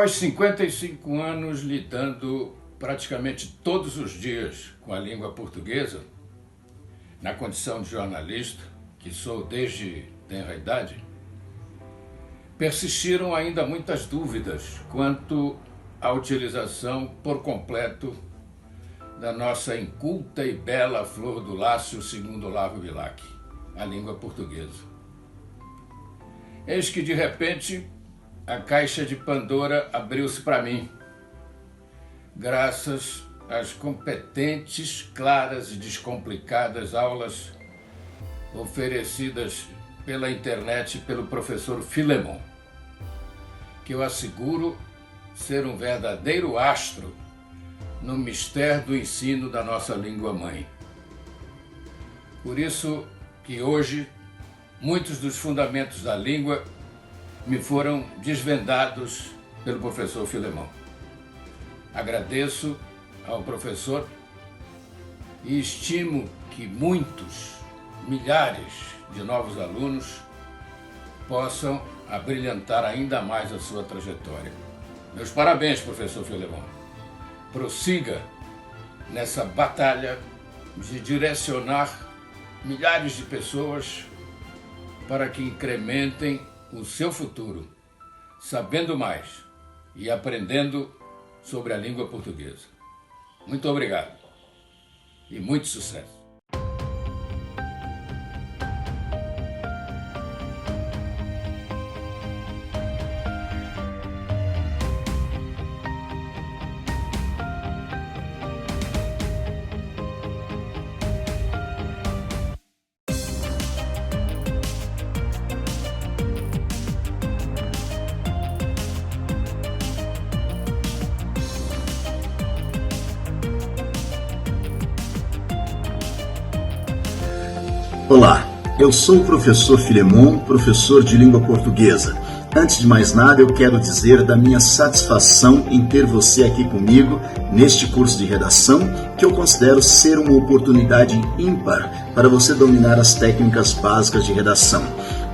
Após 55 anos lidando praticamente todos os dias com a língua portuguesa, na condição de jornalista, que sou desde tenra idade, persistiram ainda muitas dúvidas quanto à utilização por completo da nossa inculta e bela flor do Lácio, segundo Olavo Bilac, a língua portuguesa. Eis que, de repente, a caixa de Pandora abriu-se para mim, graças às competentes, claras e descomplicadas aulas oferecidas pela internet pelo professor Filemon, que eu asseguro ser um verdadeiro astro no mistério do ensino da nossa língua-mãe. Por isso que hoje muitos dos fundamentos da língua me foram desvendados pelo professor Filemon. Agradeço ao professor e estimo que muitos, milhares de novos alunos possam abrilhantar ainda mais a sua trajetória. Meus parabéns, professor Filemon. Prossiga nessa batalha de direcionar milhares de pessoas para que incrementem o seu futuro, sabendo mais e aprendendo sobre a língua portuguesa. Muito obrigado e muito sucesso. Olá, eu sou o professor Filemon, professor de língua portuguesa. Antes de mais nada, eu quero dizer da minha satisfação em ter você aqui comigo neste curso de redação, que eu considero ser uma oportunidade ímpar para você dominar as técnicas básicas de redação.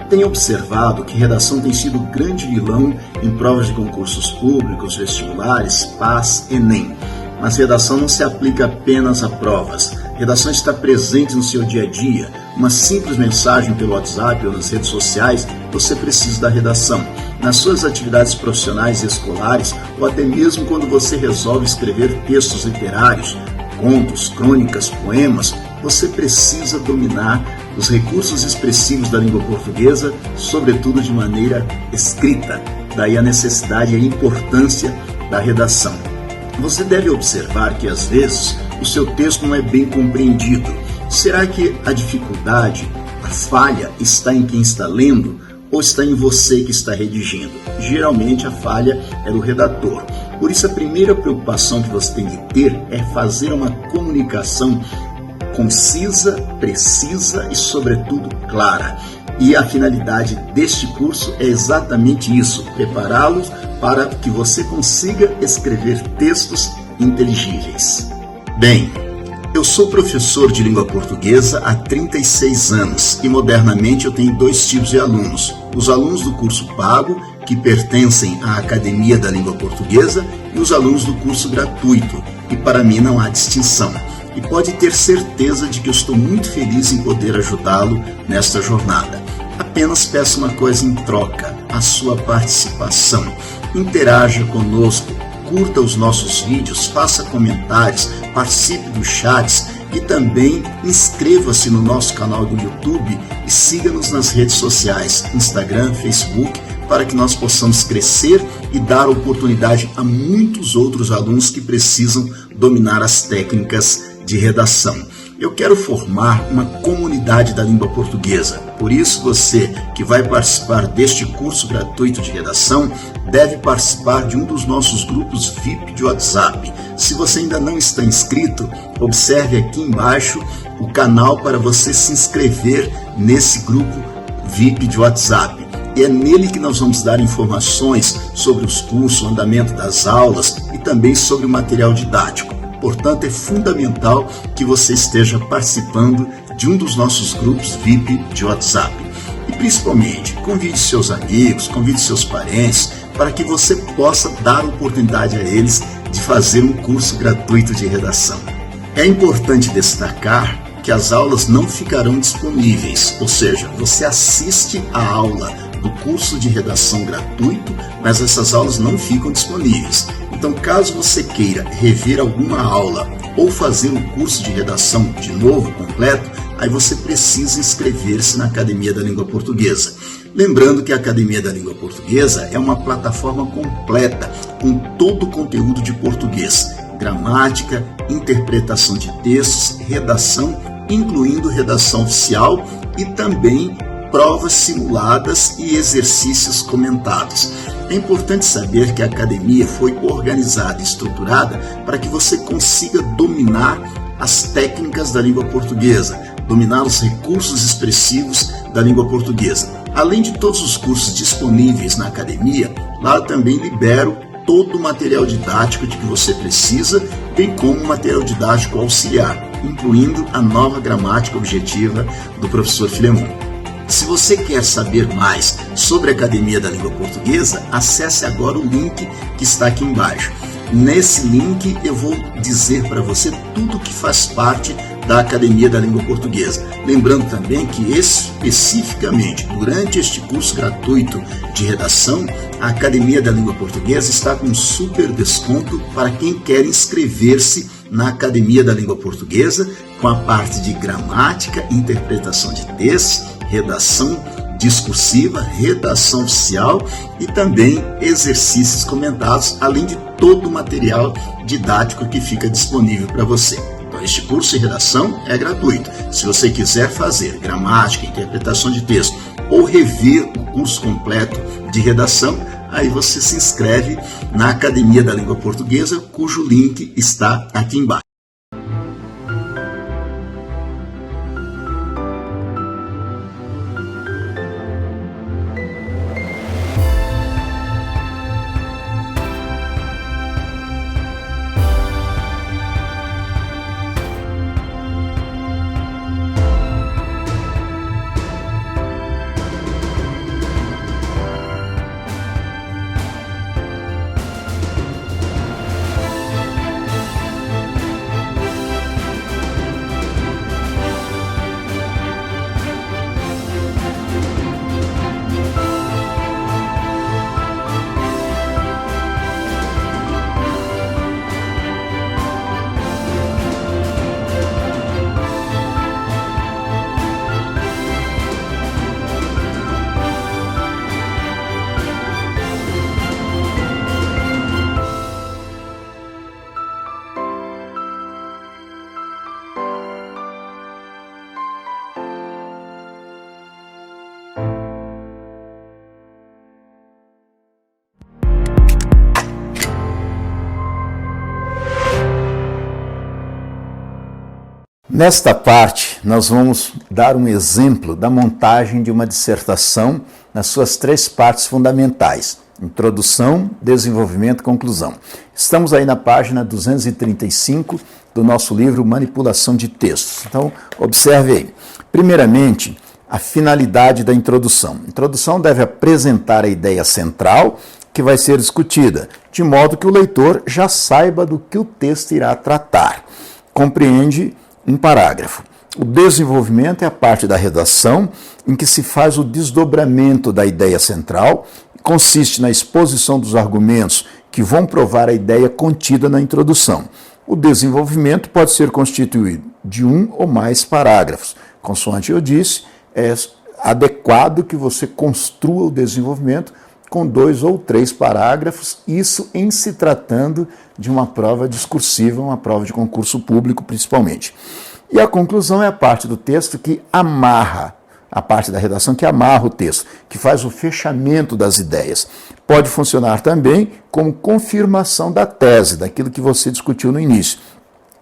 Tenho observado que redação tem sido grande vilão em provas de concursos públicos, vestibulares, PAS, Enem. Mas redação não se aplica apenas a provas. Redação está presente no seu dia a dia. Uma simples mensagem pelo WhatsApp ou nas redes sociais, você precisa da redação. Nas suas atividades profissionais e escolares, ou até mesmo quando você resolve escrever textos literários, contos, crônicas, poemas, você precisa dominar os recursos expressivos da língua portuguesa, sobretudo de maneira escrita. Daí a necessidade e a importância da redação. Você deve observar que, às vezes, o seu texto não é bem compreendido. Será que a dificuldade, a falha, está em quem está lendo ou está em você que está redigindo? Geralmente, a falha é do redator. Por isso, a primeira preocupação que você tem que ter é fazer uma comunicação concisa, precisa e, sobretudo, clara. E a finalidade deste curso é exatamente isso, prepará-los para que você consiga escrever textos inteligíveis. Bem, eu sou professor de língua portuguesa há 36 anos e modernamente eu tenho dois tipos de alunos. Os alunos do curso pago, que pertencem à Academia da Língua Portuguesa, e os alunos do curso gratuito, e para mim não há distinção. E pode ter certeza de que eu estou muito feliz em poder ajudá-lo nesta jornada. Apenas peço uma coisa em troca, a sua participação. Interaja conosco, curta os nossos vídeos, faça comentários, participe dos chats e também inscreva-se no nosso canal do YouTube e siga-nos nas redes sociais, Instagram, Facebook, para que nós possamos crescer e dar oportunidade a muitos outros alunos que precisam dominar as técnicas de redação. Eu quero formar uma comunidade da língua portuguesa. Por isso, você que vai participar deste curso gratuito de redação deve participar de um dos nossos grupos VIP de WhatsApp. Se você ainda não está inscrito, observe aqui embaixo o canal para você se inscrever nesse grupo VIP de WhatsApp. E é nele que nós vamos dar informações sobre os cursos, o andamento das aulas e também sobre o material didático. Portanto, é fundamental que você esteja participando de um dos nossos grupos VIP de WhatsApp. E principalmente, convide seus amigos, convide seus parentes, para que você possa dar oportunidade a eles de fazer um curso gratuito de redação. É importante destacar que as aulas não ficarão disponíveis, ou seja, você assiste a aula do curso de redação gratuito, mas essas aulas não ficam disponíveis. Então, caso você queira rever alguma aula ou fazer o curso de redação de novo, completo, aí você precisa inscrever-se na Academia da Língua Portuguesa. Lembrando que a Academia da Língua Portuguesa é uma plataforma completa com todo o conteúdo de português, gramática, interpretação de textos, redação, incluindo redação oficial e também provas simuladas e exercícios comentados. É importante saber que a academia foi organizada e estruturada para que você consiga dominar as técnicas da língua portuguesa, dominar os recursos expressivos da língua portuguesa. Além de todos os cursos disponíveis na academia, lá eu também libero todo o material didático de que você precisa, bem como material didático auxiliar, incluindo a nova gramática objetiva do professor Filemon. Se você quer saber mais sobre a Academia da Língua Portuguesa, acesse agora o link que está aqui embaixo. Nesse link eu vou dizer para você tudo que faz parte da Academia da Língua Portuguesa. Lembrando também que especificamente durante este curso gratuito de redação, a Academia da Língua Portuguesa está com um super desconto para quem quer inscrever-se na Academia da Língua Portuguesa com a parte de gramática, interpretação de textos, redação discursiva, redação oficial e também exercícios comentados, além de todo o material didático que fica disponível para você. Então, este curso de redação é gratuito. Se você quiser fazer gramática, interpretação de texto ou rever o curso completo de redação, aí você se inscreve na Academia da Língua Portuguesa, cujo link está aqui embaixo. Nesta parte, nós vamos dar um exemplo da montagem de uma dissertação nas suas três partes fundamentais: introdução, desenvolvimento e conclusão. Estamos aí na página 235 do nosso livro Manipulação de Textos. Então, observe aí. Primeiramente, a finalidade da introdução. A introdução deve apresentar a ideia central que vai ser discutida, de modo que o leitor já saiba do que o texto irá tratar. Compreende um parágrafo. O desenvolvimento é a parte da redação em que se faz o desdobramento da ideia central, consiste na exposição dos argumentos que vão provar a ideia contida na introdução. O desenvolvimento pode ser constituído de um ou mais parágrafos. Consoante eu disse, é adequado que você construa o desenvolvimento com 2 ou 3 parágrafos, isso em se tratando de uma prova discursiva, uma prova de concurso público principalmente. E a conclusão é a parte do texto que amarra, a parte da redação que amarra o texto, que faz o fechamento das ideias. Pode funcionar também como confirmação da tese, daquilo que você discutiu no início,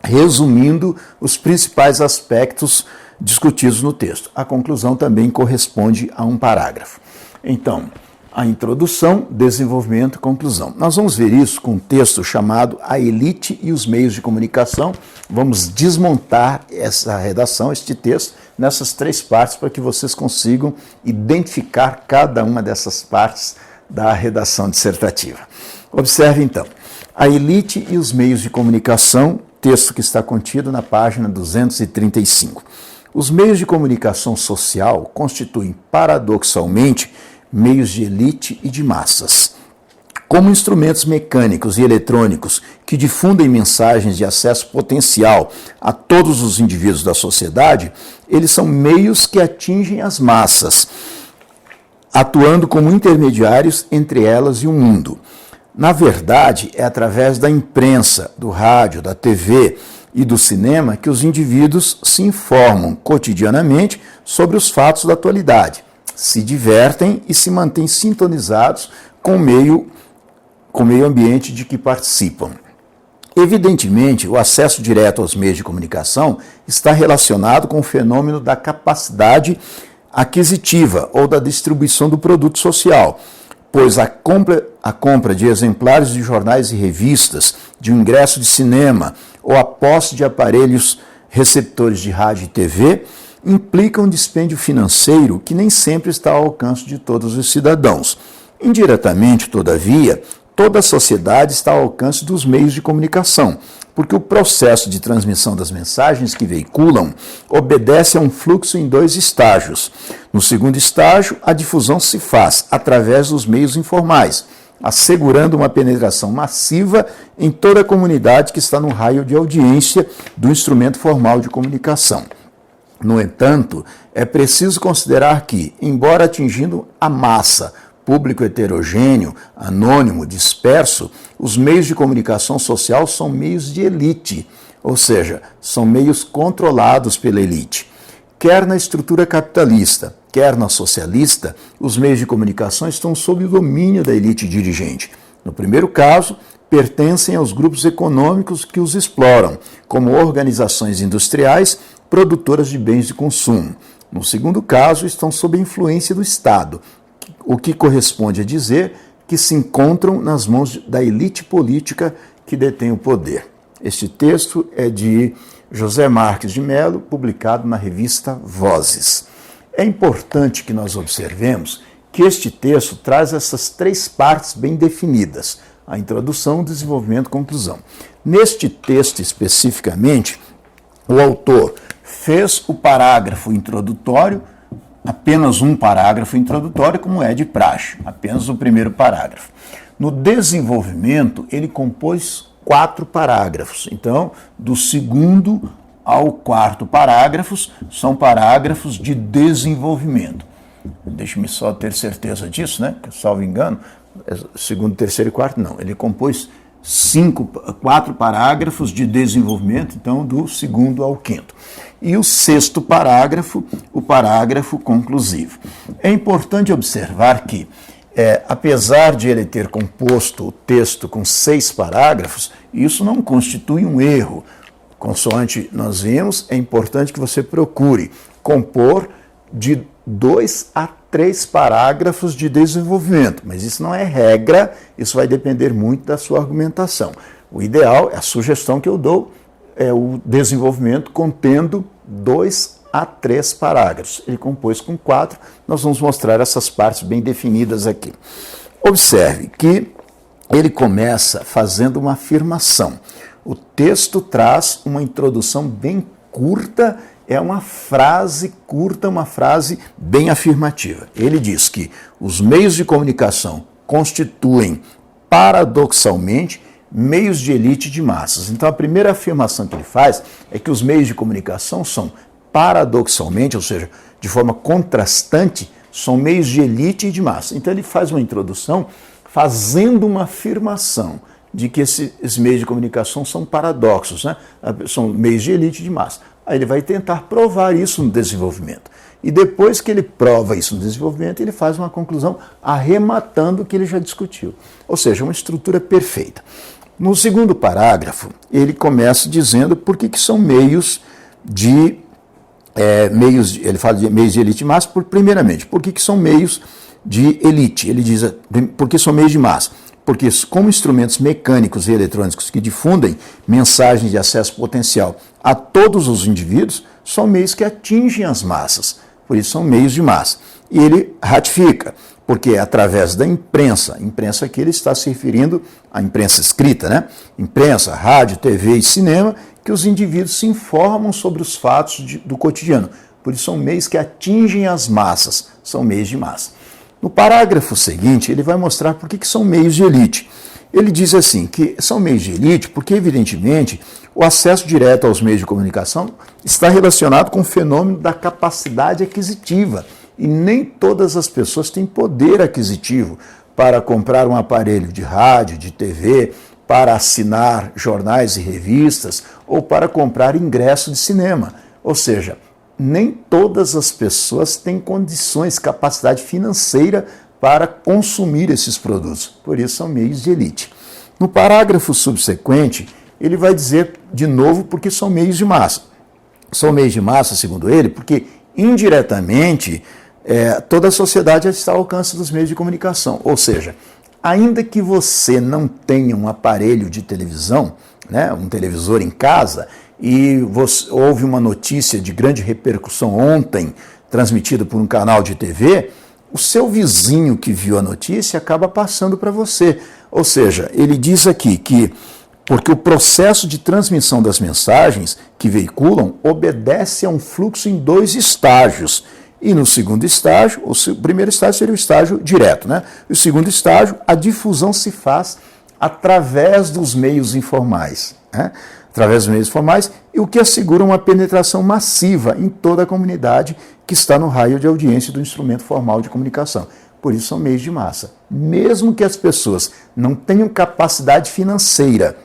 resumindo os principais aspectos discutidos no texto. A conclusão também corresponde a um parágrafo. Então, a introdução, desenvolvimento e conclusão. Nós vamos ver isso com um texto chamado A Elite e os Meios de Comunicação. Vamos desmontar essa redação, este texto, nessas 3 partes para que vocês consigam identificar cada uma dessas partes da redação dissertativa. Observe então, a elite e os meios de comunicação, texto que está contido na página 235. Os meios de comunicação social constituem, paradoxalmente, meios de elite e de massas. Como instrumentos mecânicos e eletrônicos que difundem mensagens de acesso potencial a todos os indivíduos da sociedade, eles são meios que atingem as massas, atuando como intermediários entre elas e o mundo. Na verdade, é através da imprensa, do rádio, da TV e do cinema que os indivíduos se informam cotidianamente sobre os fatos da atualidade, se divertem e se mantêm sintonizados com o meio ambiente de que participam. Evidentemente, o acesso direto aos meios de comunicação está relacionado com o fenômeno da capacidade aquisitiva ou da distribuição do produto social, pois a compra de exemplares de jornais e revistas, de um ingresso de cinema ou a posse de aparelhos receptores de rádio e TV implica um dispêndio financeiro que nem sempre está ao alcance de todos os cidadãos. Indiretamente, todavia, toda a sociedade está ao alcance dos meios de comunicação, porque o processo de transmissão das mensagens que veiculam obedece a um fluxo em 2 estágios. No segundo estágio, a difusão se faz através dos meios informais, assegurando uma penetração massiva em toda a comunidade que está no raio de audiência do instrumento formal de comunicação. No entanto, é preciso considerar que, embora atingindo a massa, público heterogêneo, anônimo, disperso, os meios de comunicação social são meios de elite, ou seja, são meios controlados pela elite. Quer na estrutura capitalista, quer na socialista, os meios de comunicação estão sob o domínio da elite dirigente. No primeiro caso, pertencem aos grupos econômicos que os exploram, como organizações industriais produtoras de bens de consumo. No segundo caso, estão sob a influência do Estado, o que corresponde a dizer que se encontram nas mãos da elite política que detém o poder. Este texto é de José Marques de Mello, publicado na revista Vozes. É importante que nós observemos que este texto traz essas 3 partes bem definidas: a introdução, o desenvolvimento e a conclusão. Neste texto especificamente, o autor fez o parágrafo introdutório, apenas um parágrafo introdutório, como é de praxe, apenas o primeiro parágrafo. No desenvolvimento, ele compôs 4 parágrafos. Então, do segundo ao 4º parágrafos, são parágrafos de desenvolvimento. Deixe-me só ter certeza disso, né? Que, salvo engano, segundo, terceiro e quarto, não. Ele compôs 4 parágrafos de desenvolvimento, então, do segundo ao 5º. E o 6º parágrafo, o parágrafo conclusivo. É importante observar que, apesar de ele ter composto o texto com 6 parágrafos, isso não constitui um erro. Consoante nós vimos, é importante que você procure compor de 2 a 3 parágrafos de desenvolvimento, mas isso não é regra, isso vai depender muito da sua argumentação. O ideal, a sugestão que eu dou, é o desenvolvimento contendo 2 a 3 parágrafos. Ele compôs com 4, nós vamos mostrar essas partes bem definidas aqui. Observe que ele começa fazendo uma afirmação. O texto traz uma introdução bem curta, é uma frase curta, uma frase bem afirmativa. Ele diz que os meios de comunicação constituem, paradoxalmente, meios de elite de massas. Então, a primeira afirmação que ele faz é que os meios de comunicação são, paradoxalmente, ou seja, de forma contrastante, são meios de elite e de massa. Então, ele faz uma introdução fazendo uma afirmação de que esses meios de comunicação são paradoxos, né? São meios de elite e de massa. Aí ele vai tentar provar isso no desenvolvimento. E depois que ele prova isso no desenvolvimento, ele faz uma conclusão arrematando o que ele já discutiu. Ou seja, uma estrutura perfeita. No segundo parágrafo, ele começa dizendo por que são meios de... ele fala de meios de elite e massa, primeiramente, por que são meios de elite? Ele diz, por que são meios de massa? Porque, como instrumentos mecânicos e eletrônicos que difundem mensagens de acesso potencial a todos os indivíduos, são meios que atingem as massas, por isso são meios de massa. E ele ratifica, porque é através da imprensa que ele está se referindo à imprensa escrita, né? Imprensa, rádio, TV e cinema, que os indivíduos se informam sobre os fatos do cotidiano. Por isso são meios que atingem as massas, são meios de massa. No parágrafo seguinte, ele vai mostrar por que são meios de elite. Ele diz assim, que são meios de elite porque, evidentemente, o acesso direto aos meios de comunicação está relacionado com o fenômeno da capacidade aquisitiva. E nem todas as pessoas têm poder aquisitivo para comprar um aparelho de rádio, de TV, para assinar jornais e revistas ou para comprar ingresso de cinema. Ou seja, nem todas as pessoas têm condições, capacidade financeira para consumir esses produtos. Por isso são meios de elite. No parágrafo subsequente, ele vai dizer de novo porque são meios de massa. São meios de massa, segundo ele, porque indiretamente toda a sociedade está ao alcance dos meios de comunicação. Ou seja, ainda que você não tenha um aparelho de televisão, né, um televisor em casa, e houve uma notícia de grande repercussão ontem, transmitida por um canal de TV, o seu vizinho que viu a notícia acaba passando para você. Ou seja, ele diz aqui que porque o processo de transmissão das mensagens que veiculam obedece a um fluxo em 2 estágios. E no segundo estágio, o primeiro estágio seria o estágio direto, né? O segundo estágio, a difusão se faz através dos meios informais, né? Através dos meios formais, e o que assegura uma penetração massiva em toda a comunidade que está no raio de audiência do instrumento formal de comunicação. Por isso são meios de massa. Mesmo que as pessoas não tenham capacidade financeira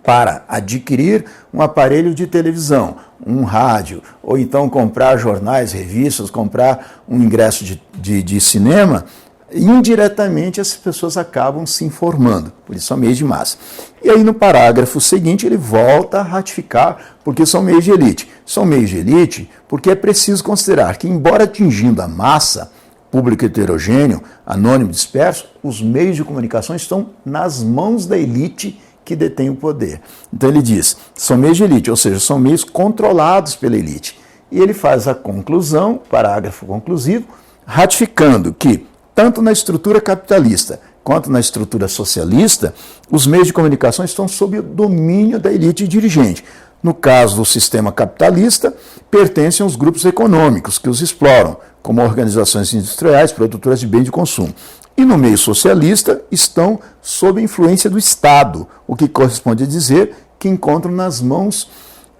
para adquirir um aparelho de televisão, um rádio, ou então comprar jornais, revistas, comprar um ingresso de cinema, indiretamente as pessoas acabam se informando, por isso são meios de massa. E aí no parágrafo seguinte ele volta a ratificar porque são meios de elite. São meios de elite porque é preciso considerar que, embora atingindo a massa, público heterogêneo, anônimo, disperso, os meios de comunicação estão nas mãos da elite que detém o poder. Então ele diz, são meios de elite, ou seja, são meios controlados pela elite. E ele faz a conclusão, parágrafo conclusivo, ratificando que tanto na estrutura capitalista quanto na estrutura socialista, os meios de comunicação estão sob o domínio da elite dirigente. No caso do sistema capitalista, pertencem aos grupos econômicos que os exploram, como organizações industriais, produtoras de bens de consumo. E no meio socialista, estão sob a influência do Estado, o que corresponde a dizer que encontram nas mãos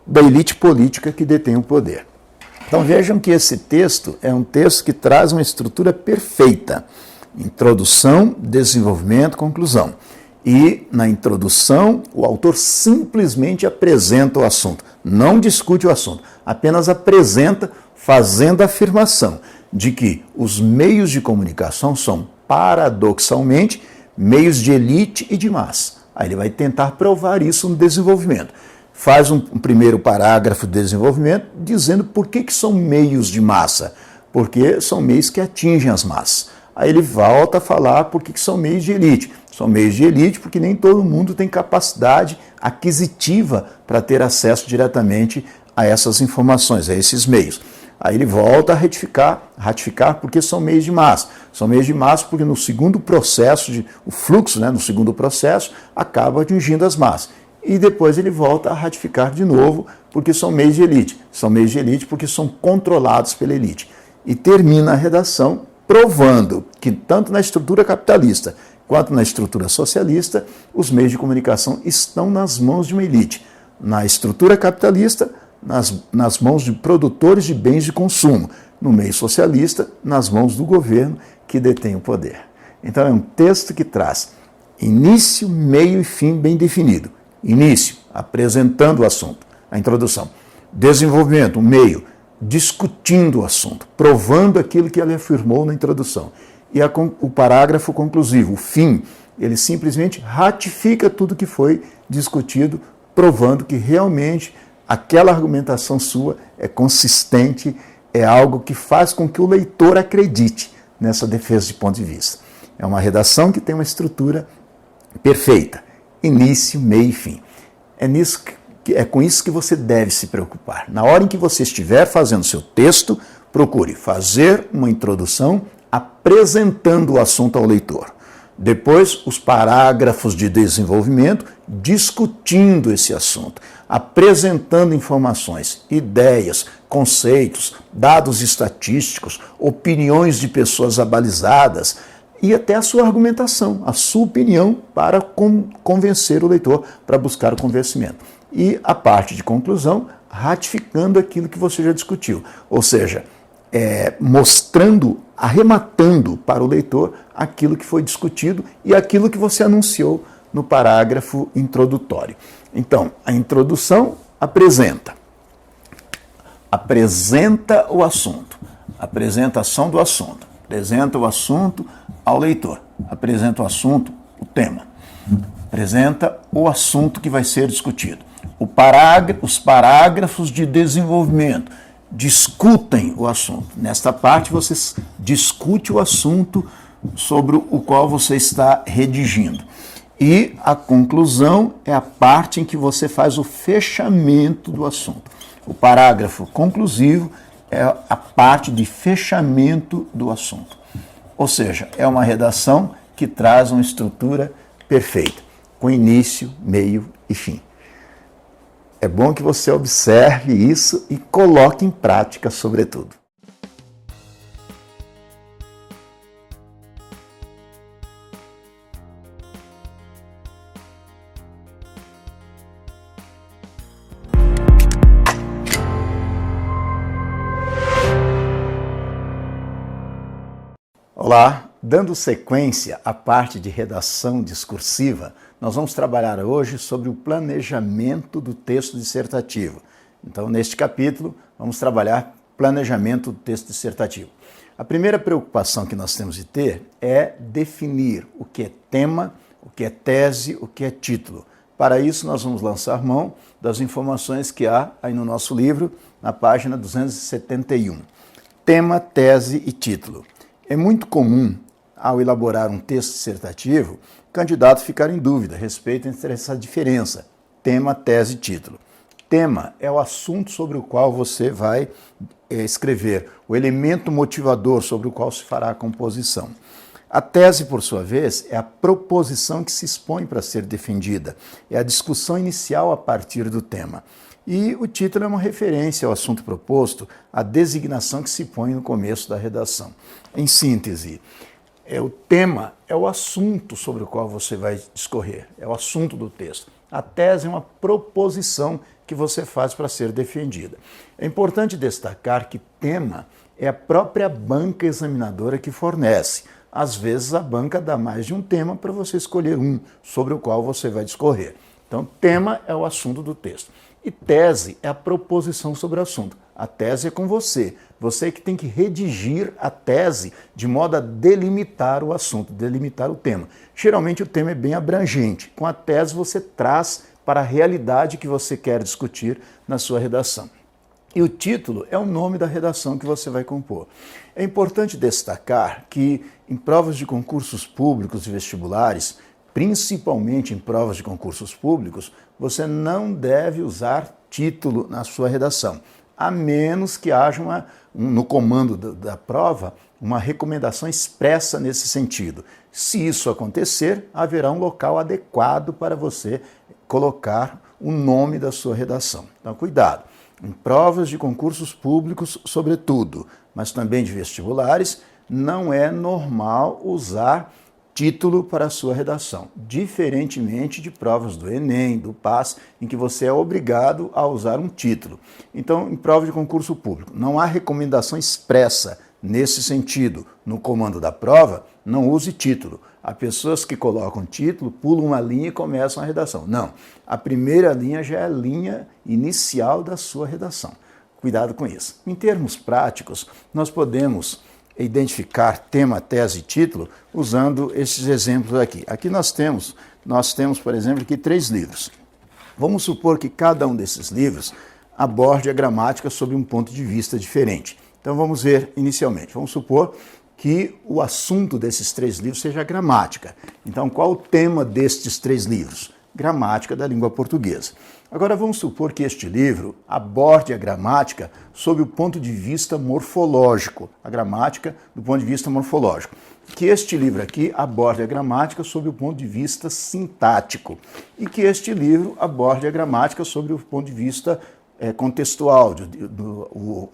da elite política que detém o poder. Então vejam que esse texto é um texto que traz uma estrutura perfeita. Introdução, desenvolvimento, conclusão. E na introdução, o autor simplesmente apresenta o assunto, não discute o assunto, apenas apresenta, fazendo a afirmação de que os meios de comunicação são, paradoxalmente, meios de elite e de massa. Aí ele vai tentar provar isso no desenvolvimento. Faz um primeiro parágrafo de desenvolvimento dizendo por que são meios de massa, porque são meios que atingem as massas. Aí ele volta a falar por que são meios de elite. São meios de elite porque nem todo mundo tem capacidade aquisitiva para ter acesso diretamente a essas informações, a esses meios. Aí ele volta a ratificar porque são meios de massa. São meios de massa porque no segundo processo, o fluxo, né, no segundo processo, acaba atingindo as massas. E depois ele volta a ratificar de novo porque são meios de elite. São meios de elite porque são controlados pela elite. E termina a redação provando que tanto na estrutura capitalista quanto na estrutura socialista, os meios de comunicação estão nas mãos de uma elite. Na estrutura capitalista, nas mãos de produtores de bens de consumo. No meio socialista, nas mãos do governo que detém o poder. Então é um texto que traz início, meio e fim bem definido. Início, apresentando o assunto, a introdução. Desenvolvimento, o meio, discutindo o assunto, provando aquilo que ele afirmou na introdução. E o parágrafo conclusivo, o fim, ele simplesmente ratifica tudo que foi discutido, provando que realmente aquela argumentação sua é consistente, é algo que faz com que o leitor acredite nessa defesa de ponto de vista. É uma redação que tem uma estrutura perfeita, início, meio e fim. É com isso que você deve se preocupar. Na hora em que você estiver fazendo seu texto, procure fazer uma introdução apresentando o assunto ao leitor. Depois, os parágrafos de desenvolvimento, discutindo esse assunto, apresentando informações, ideias, conceitos, dados estatísticos, opiniões de pessoas abalizadas e até a sua argumentação, a sua opinião para convencer o leitor, para buscar o convencimento. E a parte de conclusão, ratificando aquilo que você já discutiu, ou seja, mostrando, arrematando para o leitor aquilo que foi discutido e aquilo que você anunciou no parágrafo introdutório. Então, a introdução apresenta o assunto, apresentação do assunto, apresenta o assunto ao leitor, apresenta o assunto, o tema, apresenta o assunto que vai ser discutido. Os parágrafos de desenvolvimento discutem o assunto. Nesta parte, você discute o assunto sobre o qual você está redigindo. E a conclusão é a parte em que você faz o fechamento do assunto. O parágrafo conclusivo é a parte de fechamento do assunto. Ou seja, é uma redação que traz uma estrutura perfeita, com início, meio e fim. É bom que você observe isso e coloque em prática, sobretudo. Olá, dando sequência à parte de redação discursiva, nós vamos trabalhar hoje sobre o planejamento do texto dissertativo. Então, neste capítulo, vamos trabalhar planejamento do texto dissertativo. A primeira preocupação que nós temos de ter é definir o que é tema, o que é tese, o que é título. Para isso, nós vamos lançar mão das informações que há aí no nosso livro, na página 271. Tema, tese e título. É muito comum, ao elaborar um texto dissertativo, o candidato ficar em dúvida a respeito entre essa diferença, tema, tese e título. Tema é o assunto sobre o qual você vai escrever, o elemento motivador sobre o qual se fará a composição. A tese, por sua vez, é a proposição que se expõe para ser defendida, é a discussão inicial a partir do tema. E o título é uma referência ao assunto proposto, a designação que se põe no começo da redação. Em síntese, o tema é o assunto sobre o qual você vai discorrer, é o assunto do texto. A tese é uma proposição que você faz para ser defendida. É importante destacar que tema é a própria banca examinadora que fornece. Às vezes a banca dá mais de um tema para você escolher um sobre o qual você vai discorrer. Então, tema é o assunto do texto. E tese é a proposição sobre o assunto. A tese é com você. Você que tem que redigir a tese de modo a delimitar o assunto, delimitar o tema. Geralmente o tema é bem abrangente. Com a tese você traz para a realidade que você quer discutir na sua redação. E o título é o nome da redação que você vai compor. É importante destacar que em provas de concursos públicos e vestibulares, principalmente em provas de concursos públicos, você não deve usar título na sua redação, a menos que haja no comando da prova uma recomendação expressa nesse sentido. Se isso acontecer, haverá um local adequado para você colocar o nome da sua redação. Então, cuidado. Em provas de concursos públicos, sobretudo, mas também de vestibulares, não é normal usar título para a sua redação, diferentemente de provas do Enem, do PAS, em que você é obrigado a usar um título. Então, em prova de concurso público, não há recomendação expressa nesse sentido. No comando da prova, não use título. Há pessoas que colocam título, pulam uma linha e começam a redação. Não, a primeira linha já é a linha inicial da sua redação. Cuidado com isso. Em termos práticos, nós podemos identificar tema, tese e título usando esses exemplos aqui. Aqui nós temos, por exemplo, aqui 3 livros. Vamos supor que cada um desses livros aborde a gramática sob um ponto de vista diferente. Então vamos ver inicialmente. Vamos supor que o assunto desses 3 livros seja a gramática. Então qual o tema destes 3 livros? Gramática da Língua Portuguesa. Agora vamos supor que este livro aborde a gramática sob o ponto de vista morfológico, a gramática do ponto de vista morfológico. Que este livro aqui aborde a gramática sob o ponto de vista sintático e que este livro aborde a gramática sob o ponto de vista contextual,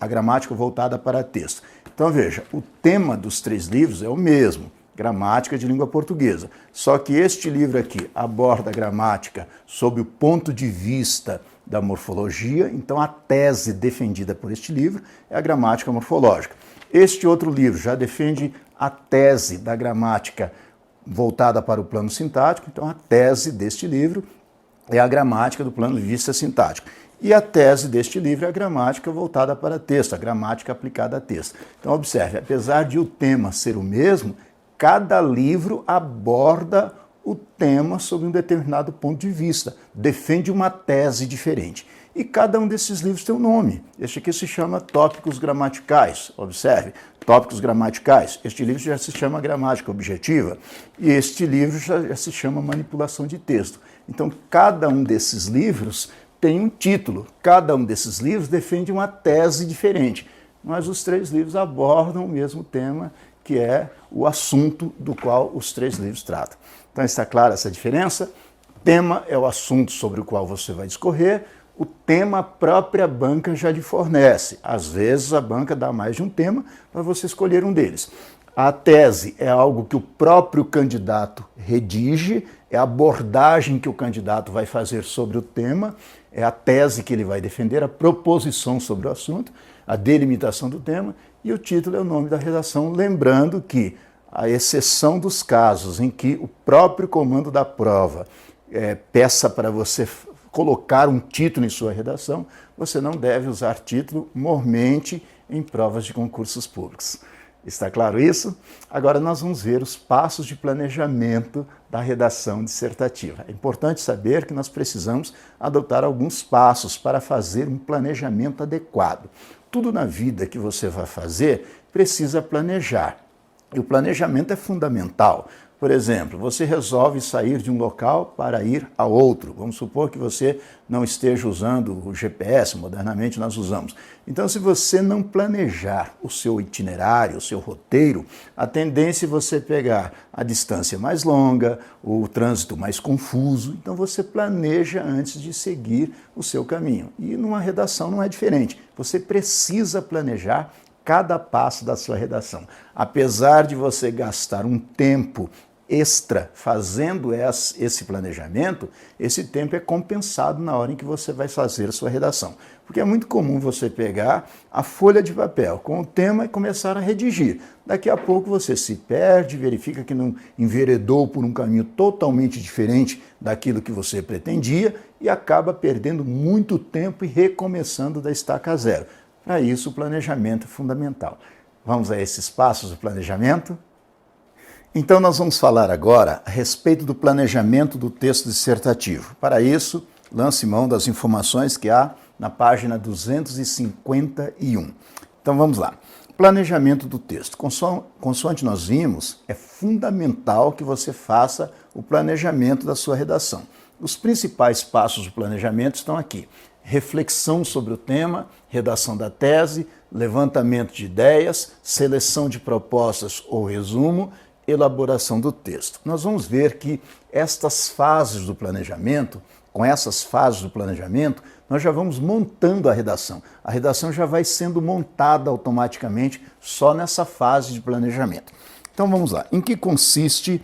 a gramática voltada para texto. Então veja, o tema dos 3 livros é o mesmo, Gramática de Língua Portuguesa. Só que este livro aqui aborda a gramática sob o ponto de vista da morfologia, então a tese defendida por este livro é a gramática morfológica. Este outro livro já defende a tese da gramática voltada para o plano sintático, então a tese deste livro é a gramática do plano de vista sintático. E a tese deste livro é a gramática voltada para texto, a gramática aplicada a texto. Então observe, apesar de o tema ser o mesmo, cada livro aborda o tema sob um determinado ponto de vista, defende uma tese diferente. E cada um desses livros tem um nome. Este aqui se chama Tópicos Gramaticais. Observe, Tópicos Gramaticais. Este livro já se chama Gramática Objetiva e este livro já se chama Manipulação de Texto. Então, cada um desses livros tem um título. Cada um desses livros defende uma tese diferente. Mas os 3 livros abordam o mesmo tema, que é o assunto do qual os 3 livros tratam. Então está clara essa diferença? Tema é o assunto sobre o qual você vai discorrer, o tema a própria banca já lhe fornece. Às vezes a banca dá mais de um tema para você escolher um deles. A tese é algo que o próprio candidato redige, é a abordagem que o candidato vai fazer sobre o tema, é a tese que ele vai defender, a proposição sobre o assunto, a delimitação do tema, e o título é o nome da redação, lembrando que, à exceção dos casos em que o próprio comando da prova peça para você colocar um título em sua redação, você não deve usar título mormente em provas de concursos públicos. Está claro isso? Agora nós vamos ver os passos de planejamento da redação dissertativa. É importante saber que nós precisamos adotar alguns passos para fazer um planejamento adequado. Tudo na vida que você vai fazer precisa planejar. E o planejamento é fundamental. Por exemplo, você resolve sair de um local para ir a outro. Vamos supor que você não esteja usando o GPS, modernamente nós usamos. Então, se você não planejar o seu itinerário, o seu roteiro, a tendência é você pegar a distância mais longa, o trânsito mais confuso. Então, você planeja antes de seguir o seu caminho. E numa redação não é diferente. Você precisa planejar cada passo da sua redação. Apesar de você gastar um tempo extra fazendo esse planejamento, esse tempo é compensado na hora em que você vai fazer a sua redação. Porque é muito comum você pegar a folha de papel com o tema e começar a redigir. Daqui a pouco você se perde, verifica que não enveredou por um caminho totalmente diferente daquilo que você pretendia e acaba perdendo muito tempo e recomeçando da estaca zero. Para isso, o planejamento é fundamental. Vamos a esses passos do planejamento? Então, nós vamos falar agora a respeito do planejamento do texto dissertativo. Para isso, lance mão das informações que há na página 251. Então, vamos lá. Planejamento do texto. Consoante nós vimos, é fundamental que você faça o planejamento da sua redação. Os principais passos do planejamento estão aqui. Reflexão sobre o tema, redação da tese, levantamento de ideias, seleção de propostas ou resumo, elaboração do texto. Nós vamos ver que estas fases do planejamento, com essas fases do planejamento, nós já vamos montando a redação. A redação já vai sendo montada automaticamente só nessa fase de planejamento. Então vamos lá. Em que consiste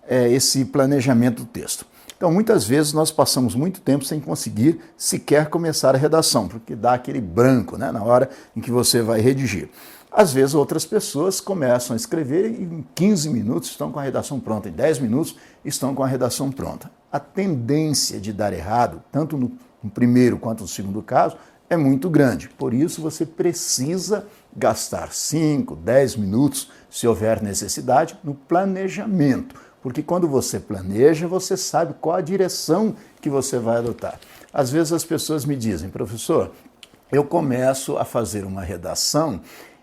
esse planejamento do texto? Então, muitas vezes nós passamos muito tempo sem conseguir sequer começar a redação, porque dá aquele branco, né, na hora em que você vai redigir. Às vezes outras pessoas começam a escrever e em 15 minutos estão com a redação pronta, em 10 minutos estão com a redação pronta. A tendência de dar errado, tanto no primeiro quanto no segundo caso, é muito grande. Por isso você precisa gastar 5, 10 minutos, se houver necessidade, no planejamento. Porque quando você planeja, você sabe qual a direção que você vai adotar. Às vezes as pessoas me dizem, professor, eu começo a fazer uma redação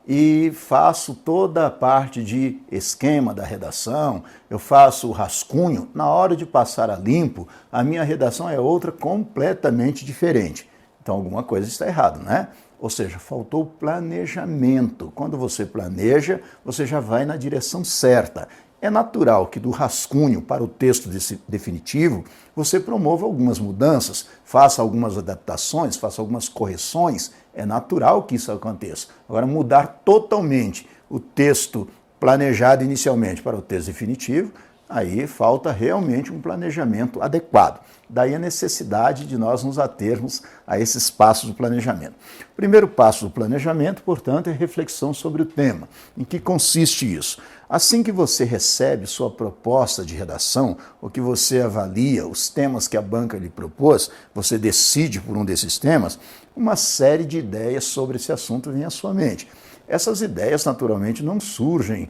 e faço toda a parte de esquema da redação, eu faço o rascunho, na hora de passar a limpo, a minha redação é outra completamente diferente. Então alguma coisa está errada, né? Ou seja, faltou planejamento. Quando você planeja, você já vai na direção certa. É natural que do rascunho para o texto definitivo, você promova algumas mudanças, faça algumas adaptações, faça algumas correções. É natural que isso aconteça. Agora, mudar totalmente o texto planejado inicialmente para o texto definitivo, aí falta realmente um planejamento adequado. Daí a necessidade de nós nos atermos a esses passos do planejamento. O primeiro passo do planejamento, portanto, é reflexão sobre o tema. Em que consiste isso? Assim que você recebe sua proposta de redação, ou que você avalia os temas que a banca lhe propôs, você decide por um desses temas, uma série de ideias sobre esse assunto vem à sua mente. Essas ideias, naturalmente, não surgem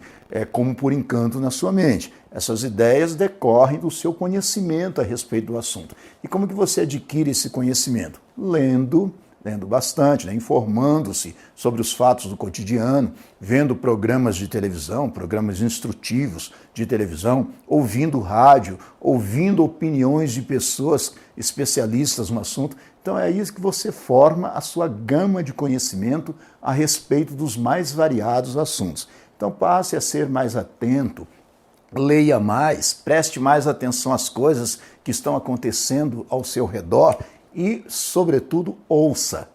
como por encanto na sua mente. Essas ideias decorrem do seu conhecimento a respeito do assunto. E como que você adquire esse conhecimento? Lendo bastante, né? Informando-se sobre os fatos do cotidiano, vendo programas de televisão, programas instrutivos de televisão, ouvindo rádio, ouvindo opiniões de pessoas especialistas no assunto. Então é isso que você forma a sua gama de conhecimento a respeito dos mais variados assuntos. Então passe a ser mais atento, leia mais, preste mais atenção às coisas que estão acontecendo ao seu redor e, sobretudo, ouça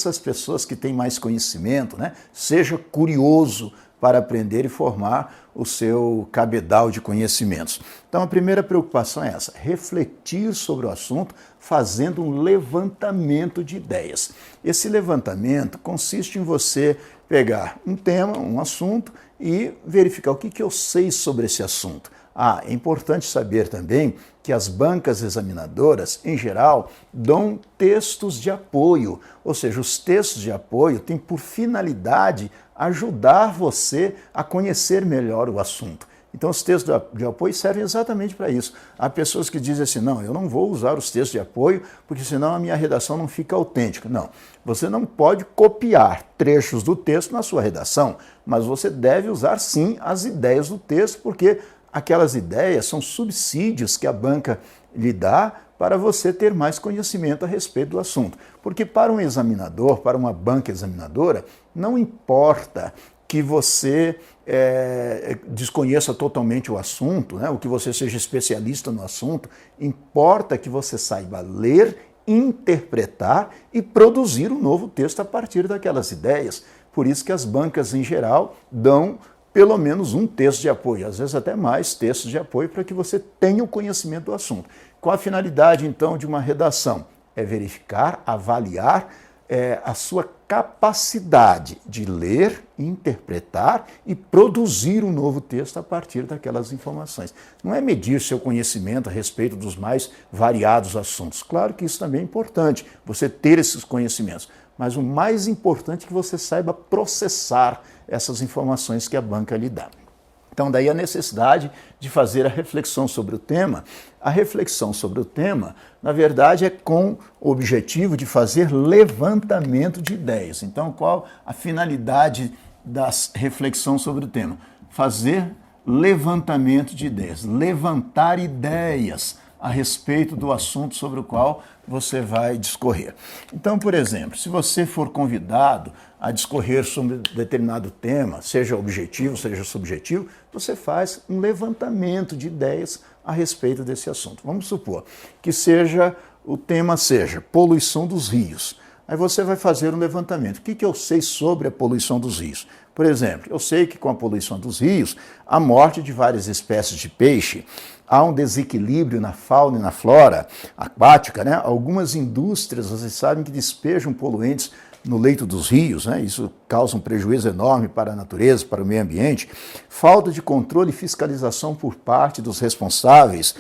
as pessoas que têm mais conhecimento, né? Seja curioso para aprender e formar o seu cabedal de conhecimentos. Então, a primeira preocupação é essa, refletir sobre o assunto fazendo um levantamento de ideias. Esse levantamento consiste em você pegar um tema, um assunto e verificar o que eu sei sobre esse assunto. É importante saber também que as bancas examinadoras, em geral, dão textos de apoio, ou seja, os textos de apoio têm por finalidade ajudar você a conhecer melhor o assunto. Então, os textos de apoio servem exatamente para isso. Há pessoas que dizem assim, não, eu não vou usar os textos de apoio, porque senão a minha redação não fica autêntica. Não, você não pode copiar trechos do texto na sua redação, mas você deve usar sim as ideias do texto, porque aquelas ideias são subsídios que a banca lhe dá para você ter mais conhecimento a respeito do assunto. Porque para um examinador, para uma banca examinadora, não importa que você desconheça totalmente o assunto, né, ou que você seja especialista no assunto, importa que você saiba ler, interpretar e produzir um novo texto a partir daquelas ideias. Por isso que as bancas, em geral, dão pelo menos um texto de apoio, às vezes até mais textos de apoio, para que você tenha o conhecimento do assunto. Qual a finalidade, então, de uma redação? É verificar, avaliar a sua capacidade de ler, interpretar e produzir um novo texto a partir daquelas informações. Não é medir seu conhecimento a respeito dos mais variados assuntos. Claro que isso também é importante, você ter esses conhecimentos. Mas o mais importante é que você saiba processar essas informações que a banca lhe dá. Então, daí a necessidade de fazer a reflexão sobre o tema. A reflexão sobre o tema, na verdade, é com o objetivo de fazer levantamento de ideias. Então, qual a finalidade da reflexão sobre o tema? Fazer levantamento de ideias, levantar ideias a respeito do assunto sobre o qual você vai discorrer. Então, por exemplo, se você for convidado a discorrer sobre determinado tema, seja objetivo, seja subjetivo, você faz um levantamento de ideias a respeito desse assunto. Vamos supor que o tema seja poluição dos rios. Aí você vai fazer um levantamento. O que eu sei sobre a poluição dos rios? Por exemplo, eu sei que com a poluição dos rios, a morte de várias espécies de peixe, há um desequilíbrio na fauna e na flora aquática, né? Algumas indústrias, vocês sabem que despejam poluentes no leito dos rios, né? Isso causa um prejuízo enorme para a natureza, para o meio ambiente. Falta de controle e fiscalização por parte dos responsáveis,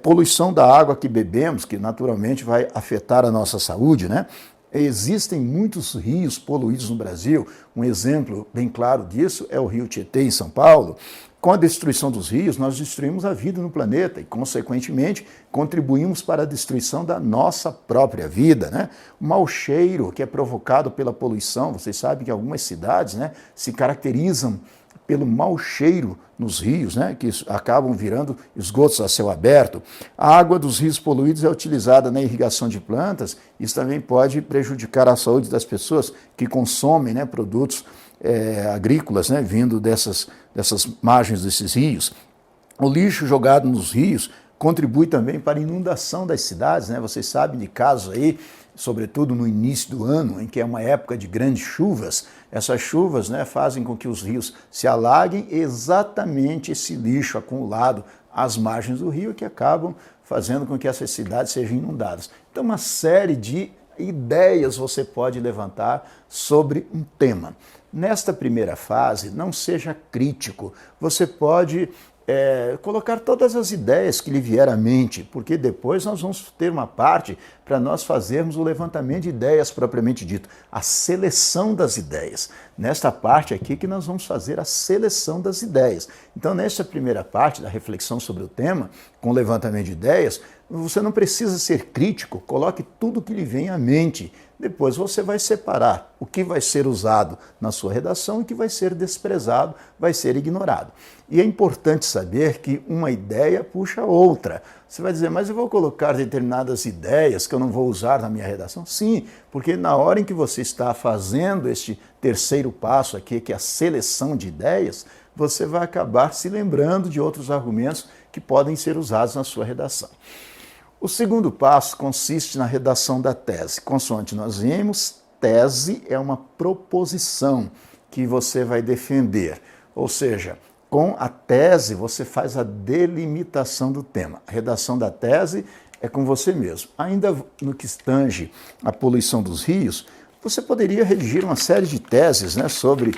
poluição da água que bebemos, que naturalmente vai afetar a nossa saúde, né? Existem muitos rios poluídos no Brasil. Um exemplo bem claro disso é o rio Tietê, em São Paulo. Com a destruição dos rios, nós destruímos a vida no planeta e, consequentemente, contribuímos para a destruição da nossa própria vida, né? O mau cheiro que é provocado pela poluição, vocês sabem que algumas cidades, né, se caracterizam pelo mau cheiro nos rios, né, que acabam virando esgotos a céu aberto. A água dos rios poluídos é utilizada na irrigação de plantas. Isso também pode prejudicar a saúde das pessoas que consomem, né, produtos agrícolas, né, vindo dessas margens desses rios. O lixo jogado nos rios contribui também para a inundação das cidades, né? Vocês sabem de casos aí, sobretudo no início do ano, em que é uma época de grandes chuvas. Essas chuvas, né, fazem com que os rios se alaguem, exatamente esse lixo acumulado às margens do rio que acabam fazendo com que essas cidades sejam inundadas. Então, uma série de ideias você pode levantar sobre um tema. Nesta primeira fase, não seja crítico. Você pode colocar todas as ideias que lhe vier à mente, porque depois nós vamos ter uma parte para nós fazermos o levantamento de ideias propriamente dito, a seleção das ideias. Nesta parte aqui que nós vamos fazer a seleção das ideias. Então, nesta primeira parte da reflexão sobre o tema, com o levantamento de ideias, você não precisa ser crítico, coloque tudo que lhe vem à mente. Depois você vai separar o que vai ser usado na sua redação e o que vai ser desprezado, vai ser ignorado. E é importante saber que uma ideia puxa outra. Você vai dizer, mas eu vou colocar determinadas ideias que eu não vou usar na minha redação? Sim, porque na hora em que você está fazendo este terceiro passo aqui, que é a seleção de ideias, você vai acabar se lembrando de outros argumentos que podem ser usados na sua redação. O segundo passo consiste na redação da tese. Consoante nós vimos, tese é uma proposição que você vai defender. Ou seja, com a tese você faz a delimitação do tema. A redação da tese é com você mesmo. Ainda no que tange a poluição dos rios, você poderia redigir uma série de teses, né, sobre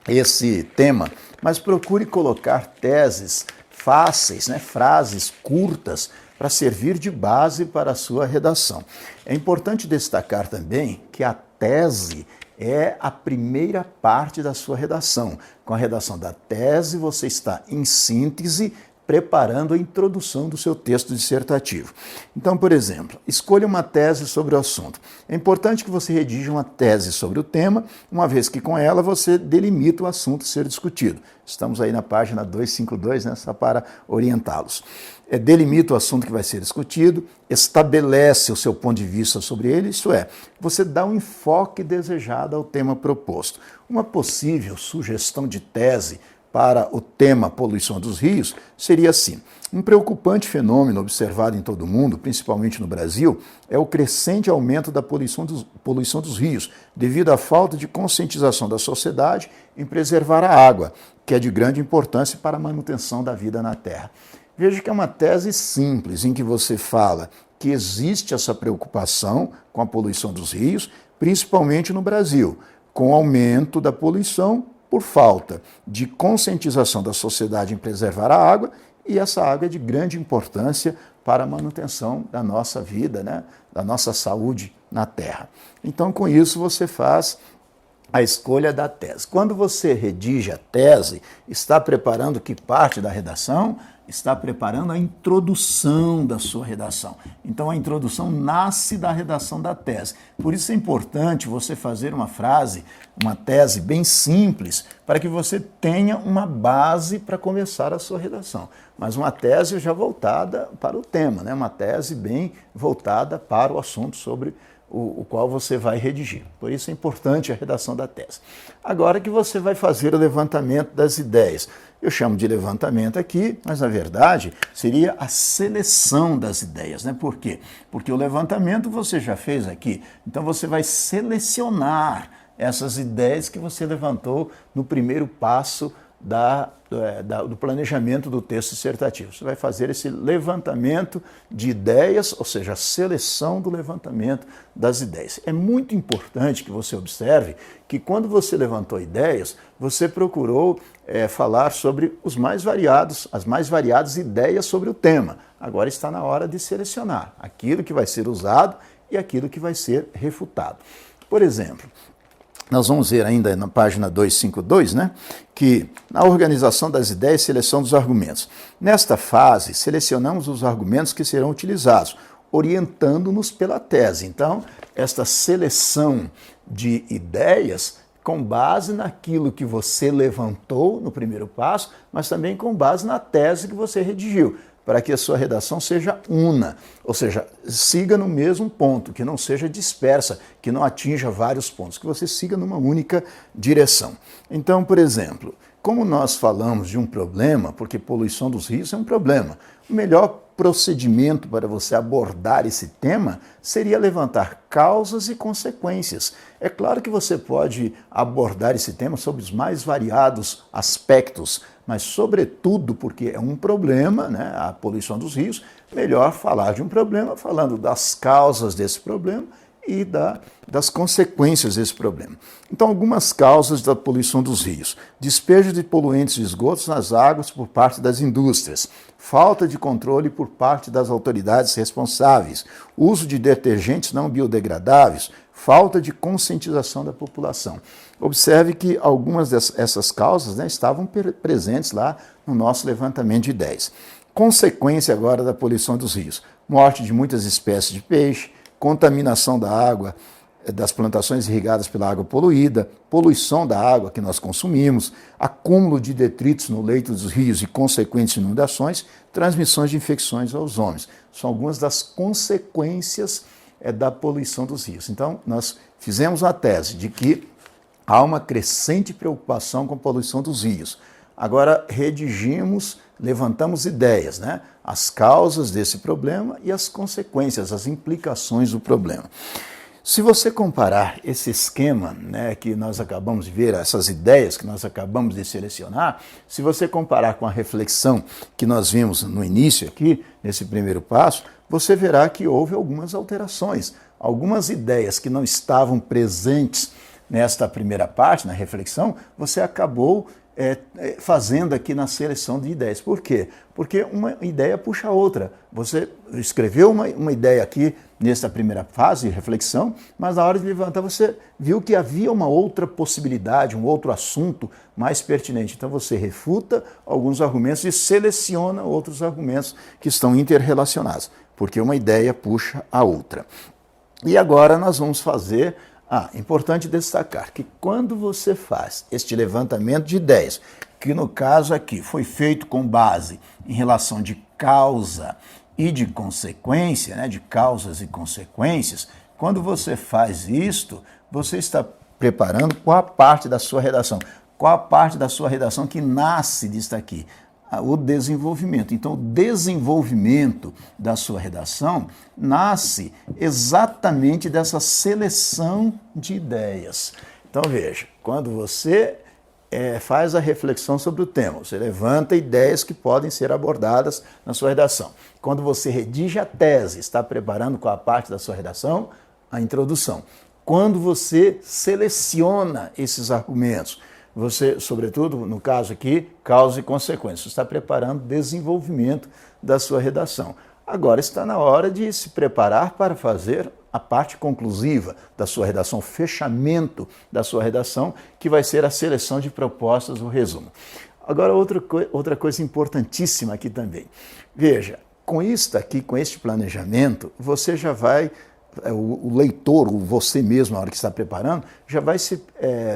esse tema, mas procure colocar teses fáceis, né, frases curtas, para servir de base para a sua redação. É importante destacar também que a tese é a primeira parte da sua redação. Com a redação da tese, você está, em síntese, preparando a introdução do seu texto dissertativo. Então, por exemplo, escolha uma tese sobre o assunto. É importante que você redija uma tese sobre o tema, uma vez que com ela você delimita o assunto a ser discutido. Estamos aí na página 252, né, só para orientá-los. Delimita o assunto que vai ser discutido, estabelece o seu ponto de vista sobre ele, isto é, você dá um enfoque desejado ao tema proposto. Uma possível sugestão de tese para o tema poluição dos rios seria assim: um preocupante fenômeno observado em todo o mundo, principalmente no Brasil, é o crescente aumento da poluição dos rios, devido à falta de conscientização da sociedade em preservar a água, que é de grande importância para a manutenção da vida na Terra. Veja que é uma tese simples, em que você fala que existe essa preocupação com a poluição dos rios, principalmente no Brasil, com o aumento da poluição por falta de conscientização da sociedade em preservar a água, e essa água é de grande importância para a manutenção da nossa vida, né, da nossa saúde na Terra. Então, com isso, você faz a escolha da tese. Quando você redige a tese, está preparando que parte da redação? Está preparando a introdução da sua redação. Então, a introdução nasce da redação da tese. Por isso é importante você fazer uma frase, uma tese bem simples, para que você tenha uma base para começar a sua redação. Mas uma tese já voltada para o tema, né? Uma tese bem voltada para o assunto sobre o qual você vai redigir. Por isso é importante a redação da tese. Agora que você vai fazer o levantamento das ideias. Eu chamo de levantamento aqui, mas na verdade seria a seleção das ideias, né? Por quê? Porque o levantamento você já fez aqui, então você vai selecionar essas ideias que você levantou no primeiro passo do planejamento do texto dissertativo. Você vai fazer esse levantamento de ideias, ou seja, a seleção do levantamento das ideias. É muito importante que você observe que quando você levantou ideias, você procurou falar sobre as mais variadas ideias sobre o tema. Agora está na hora de selecionar aquilo que vai ser usado e aquilo que vai ser refutado. Por exemplo, nós vamos ver ainda na página 252, né, que na organização das ideias e seleção dos argumentos. Nesta fase, selecionamos os argumentos que serão utilizados, orientando-nos pela tese. Então, esta seleção de ideias com base naquilo que você levantou no primeiro passo, mas também com base na tese que você redigiu, para que a sua redação seja una, ou seja, siga no mesmo ponto, que não seja dispersa, que não atinja vários pontos, que você siga numa única direção. Então, por exemplo, como nós falamos de um problema, porque poluição dos rios é um problema, o melhor procedimento para você abordar esse tema seria levantar causas e consequências. É claro que você pode abordar esse tema sob os mais variados aspectos, mas sobretudo porque é um problema, né, a poluição dos rios, melhor falar de um problema falando das causas desse problema e das consequências desse problema. Então, algumas causas da poluição dos rios: despejo de poluentes e esgotos nas águas por parte das indústrias, falta de controle por parte das autoridades responsáveis, uso de detergentes não biodegradáveis, falta de conscientização da população. Observe que algumas dessas causas, né, estavam presentes lá no nosso levantamento de ideias. Consequência agora da poluição dos rios: morte de muitas espécies de peixe, contaminação da água, das plantações irrigadas pela água poluída, poluição da água que nós consumimos, acúmulo de detritos no leito dos rios e consequentes inundações, transmissões de infecções aos homens. São algumas das consequências da poluição dos rios. Então, nós fizemos a tese de que há uma crescente preocupação com a poluição dos rios. Agora, redigimos, levantamos ideias, né? As causas desse problema e as consequências, as implicações do problema. Se você comparar esse esquema, né, que nós acabamos de ver, essas ideias que nós acabamos de selecionar, se você comparar com a reflexão que nós vimos no início aqui, nesse primeiro passo, você verá que houve algumas alterações. Algumas ideias que não estavam presentes nesta primeira parte, na reflexão, você acabou fazendo aqui na seleção de ideias. Por quê? Porque uma ideia puxa a outra. Você escreveu uma ideia aqui nessa primeira fase de reflexão, mas na hora de levantar você viu que havia uma outra possibilidade, um outro assunto mais pertinente. Então você refuta alguns argumentos e seleciona outros argumentos que estão interrelacionados, porque uma ideia puxa a outra. E agora nós vamos fazer... importante destacar que quando você faz este levantamento de ideias, que no caso aqui foi feito com base em relação de causa e de consequência, né, de causas e consequências, quando você faz isto, você está preparando qual a parte da sua redação, qual a parte da sua redação que nasce disto aqui. O desenvolvimento. Então, o desenvolvimento da sua redação nasce exatamente dessa seleção de ideias. Então, veja, quando você faz a reflexão sobre o tema, você levanta ideias que podem ser abordadas na sua redação. Quando você redige a tese, está preparando qual a parte da sua redação? A introdução. Quando você seleciona esses argumentos, você, sobretudo, no caso aqui, causa e consequência. Você está preparando o desenvolvimento da sua redação. Agora está na hora de se preparar para fazer a parte conclusiva da sua redação, o fechamento da sua redação, que vai ser a seleção de propostas, o resumo. Agora, outra coisa importantíssima aqui também. Veja, com isto aqui, com este planejamento, você já vai... o leitor, você mesmo, na hora que está preparando, já vai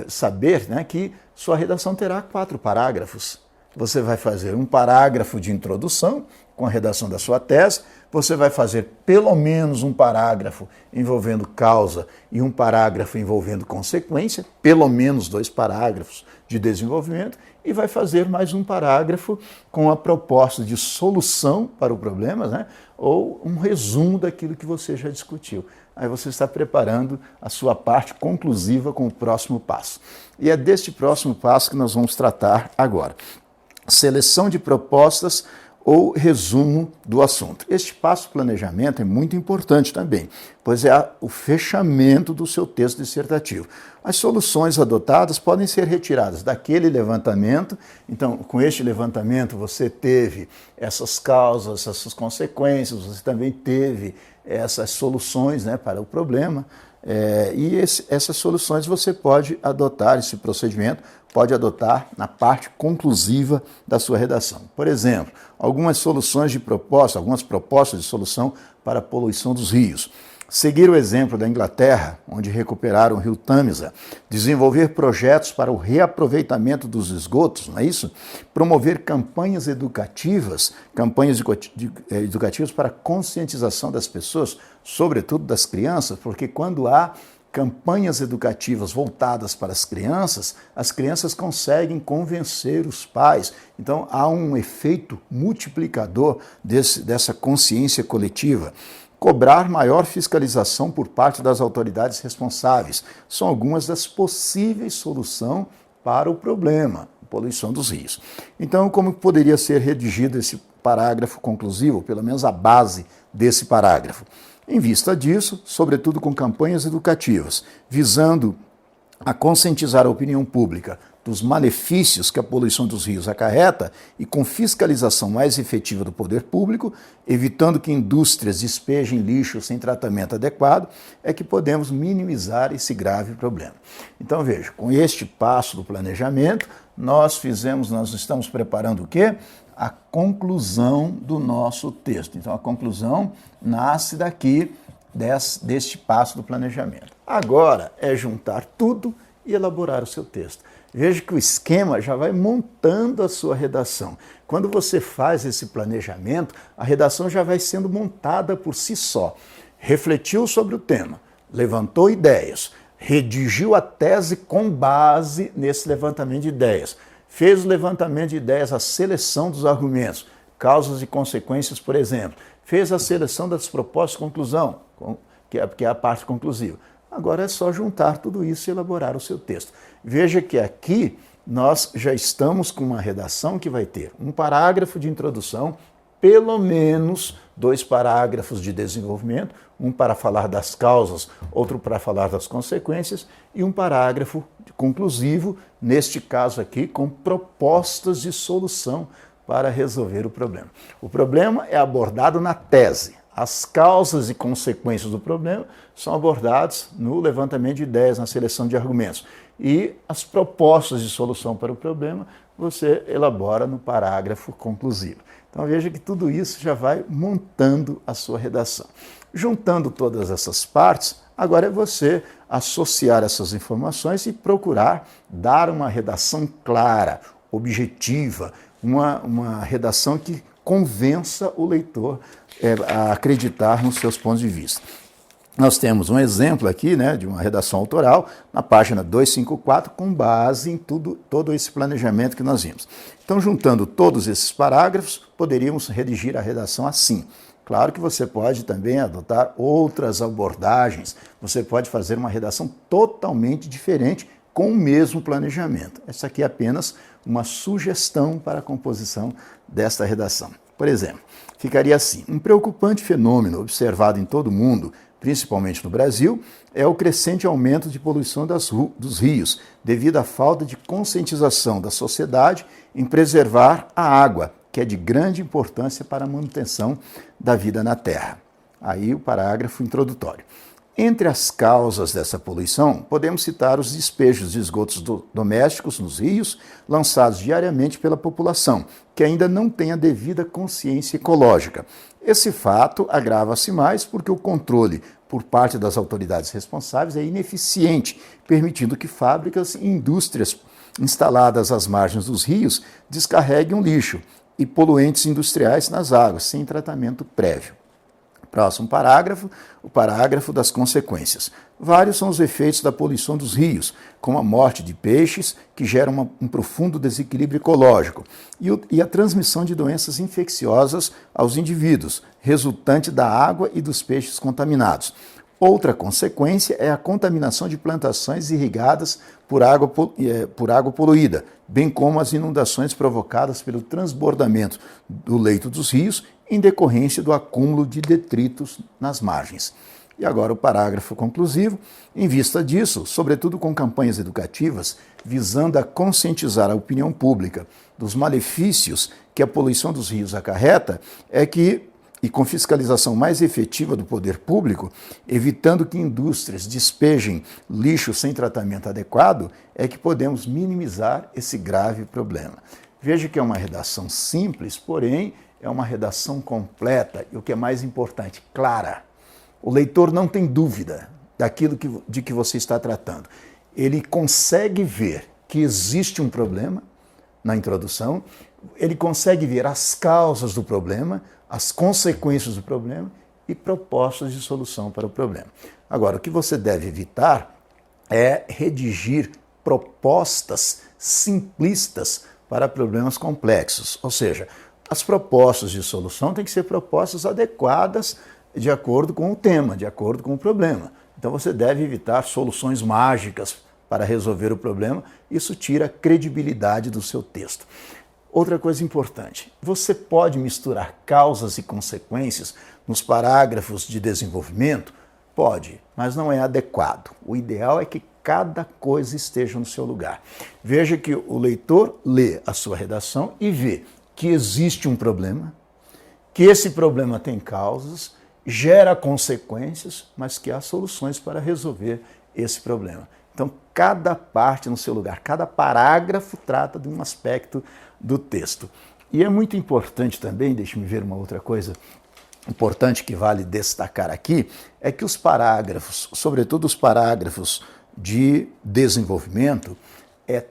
saber, né, que sua redação terá 4 parágrafos. Você vai fazer um parágrafo de introdução com a redação da sua tese, você vai fazer pelo menos um parágrafo envolvendo causa e um parágrafo envolvendo consequência, pelo menos 2 parágrafos de desenvolvimento, e vai fazer mais um parágrafo com a proposta de solução para o problema, né? Ou um resumo daquilo que você já discutiu. Aí você está preparando a sua parte conclusiva com o próximo passo. E é deste próximo passo que nós vamos tratar agora. Seleção de propostas ou resumo do assunto. Este passo do planejamento é muito importante também, pois é o fechamento do seu texto dissertativo. As soluções adotadas podem ser retiradas daquele levantamento. Então, com este levantamento, você teve essas causas, essas consequências, você também teve essas soluções, né, para o problema. Essas soluções você pode adotar, esse procedimento pode adotar na parte conclusiva da sua redação. Por exemplo, algumas propostas de solução para a poluição dos rios. Seguir o exemplo da Inglaterra, onde recuperaram o rio Tâmisa, desenvolver projetos para o reaproveitamento dos esgotos, não é isso? Promover campanhas educativas para conscientização das pessoas, sobretudo das crianças, porque quando há campanhas educativas voltadas para as crianças conseguem convencer os pais. Então, há um efeito multiplicador dessa consciência coletiva. Cobrar maior fiscalização por parte das autoridades responsáveis. São algumas das possíveis soluções para o problema, a poluição dos rios. Então, como poderia ser redigido esse parágrafo conclusivo, pelo menos a base desse parágrafo? Em vista disso, sobretudo com campanhas educativas, visando a conscientizar a opinião pública dos malefícios que a poluição dos rios acarreta e com fiscalização mais efetiva do poder público, evitando que indústrias despejem lixo sem tratamento adequado, é que podemos minimizar esse grave problema. Então, veja, com este passo do planejamento, nós estamos preparando o quê? A conclusão do nosso texto. Então, a conclusão nasce daqui, deste passo do planejamento. Agora é juntar tudo e elaborar o seu texto. Veja que o esquema já vai montando a sua redação. Quando você faz esse planejamento, a redação já vai sendo montada por si só. Refletiu sobre o tema, levantou ideias, redigiu a tese com base nesse levantamento de ideias, fez o levantamento de ideias, a seleção dos argumentos, causas e consequências, por exemplo, fez a seleção das propostas de conclusão, que é a parte conclusiva. Agora é só juntar tudo isso e elaborar o seu texto. Veja que aqui nós já estamos com uma redação que vai ter um parágrafo de introdução, pelo menos 2 parágrafos de desenvolvimento, um para falar das causas, outro para falar das consequências, e um parágrafo conclusivo, neste caso aqui, com propostas de solução para resolver o problema. O problema é abordado na tese. As causas e consequências do problema são abordadas no levantamento de ideias, na seleção de argumentos. E as propostas de solução para o problema você elabora no parágrafo conclusivo. Então veja que tudo isso já vai montando a sua redação. Juntando todas essas partes, agora é você associar essas informações e procurar dar uma redação clara, objetiva, uma redação que convença o leitor a acreditar nos seus pontos de vista. Nós temos um exemplo aqui, né, de uma redação autoral na página 254 com base em todo esse planejamento que nós vimos. Então, juntando todos esses parágrafos, poderíamos redigir a redação assim. Claro que você pode também adotar outras abordagens, você pode fazer uma redação totalmente diferente com o mesmo planejamento. Essa aqui é apenas uma sugestão para a composição desta redação. Por exemplo, ficaria assim: um preocupante fenômeno observado em todo o mundo, principalmente no Brasil, é o crescente aumento de poluição dos rios, devido à falta de conscientização da sociedade em preservar a água, que é de grande importância para a manutenção da vida na Terra. Aí o parágrafo introdutório. Entre as causas dessa poluição, podemos citar os despejos de esgotos domésticos nos rios, lançados diariamente pela população, que ainda não tem a devida consciência ecológica. Esse fato agrava-se mais porque o controle por parte das autoridades responsáveis é ineficiente, permitindo que fábricas e indústrias instaladas às margens dos rios descarreguem o lixo e poluentes industriais nas águas, sem tratamento prévio. Próximo parágrafo, o parágrafo das consequências. Vários são os efeitos da poluição dos rios, como a morte de peixes, que geram um profundo desequilíbrio ecológico, e a transmissão de doenças infecciosas aos indivíduos, resultante da água e dos peixes contaminados. Outra consequência é a contaminação de plantações irrigadas por água poluída, bem como as inundações provocadas pelo transbordamento do leito dos rios em decorrência do acúmulo de detritos nas margens. E agora o parágrafo conclusivo. Em vista disso, sobretudo com campanhas educativas visando a conscientizar a opinião pública dos malefícios que a poluição dos rios acarreta, e com fiscalização mais efetiva do poder público, evitando que indústrias despejem lixo sem tratamento adequado, é que podemos minimizar esse grave problema. Veja que é uma redação simples, porém é uma redação completa e, o que é mais importante, clara. O leitor não tem dúvida de que você está tratando. Ele consegue ver que existe um problema na introdução, ele consegue ver as causas do problema, as consequências do problema e propostas de solução para o problema. Agora, o que você deve evitar é redigir propostas simplistas para problemas complexos. Ou seja, as propostas de solução têm que ser propostas adequadas de acordo com o tema, de acordo com o problema. Então você deve evitar soluções mágicas para resolver o problema. Isso tira a credibilidade do seu texto. Outra coisa importante, você pode misturar causas e consequências nos parágrafos de desenvolvimento? Pode, mas não é adequado. O ideal é que cada coisa esteja no seu lugar. Veja que o leitor lê a sua redação e vê que existe um problema, que esse problema tem causas, gera consequências, mas que há soluções para resolver esse problema. Então, cada parte no seu lugar, cada parágrafo trata de um aspecto do texto. E é muito importante também, deixe-me ver uma outra coisa importante que vale destacar aqui, é que os parágrafos, sobretudo os parágrafos de desenvolvimento,